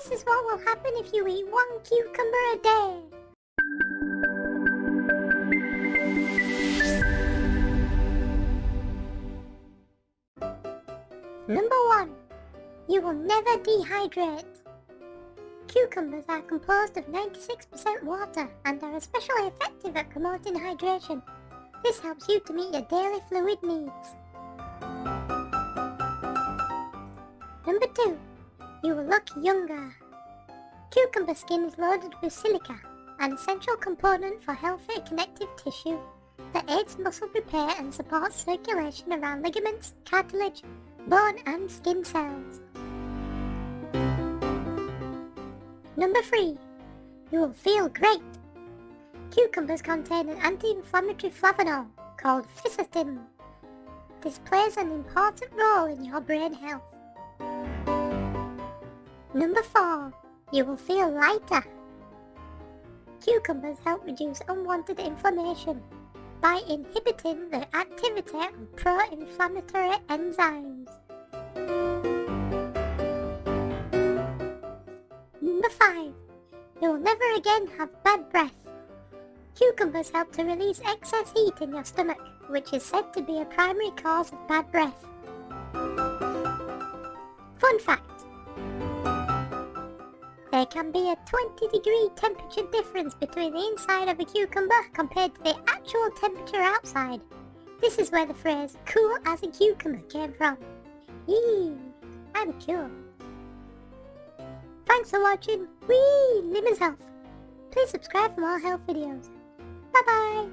This is what will happen if you eat 1 cucumber a day. Number 1. You will never dehydrate. Cucumbers are composed of 96% water and are especially effective at promoting hydration. This helps you to meet your daily fluid needs. Number 2. You will look younger. Cucumber skin is loaded with silica, an essential component for healthy connective tissue that aids muscle repair and supports circulation around ligaments, cartilage, bone and skin cells. Number 3. You will feel great. Cucumbers contain an anti-inflammatory flavonol called fisetin. This plays an important role in your brain health. Number 4. You will feel lighter. Cucumbers help reduce unwanted inflammation by inhibiting the activity of pro-inflammatory enzymes. Number 5. You will never again have bad breath. Cucumbers help to release excess heat in your stomach, which is said to be a primary cause of bad breath. Fun fact. There can be a 20-degree temperature difference between the inside of a cucumber compared to the actual temperature outside. This is where the phrase cool as a cucumber came from. Eee, I'm cool. Thanks for watching Ligaments Health. Please subscribe for more health videos. Bye bye.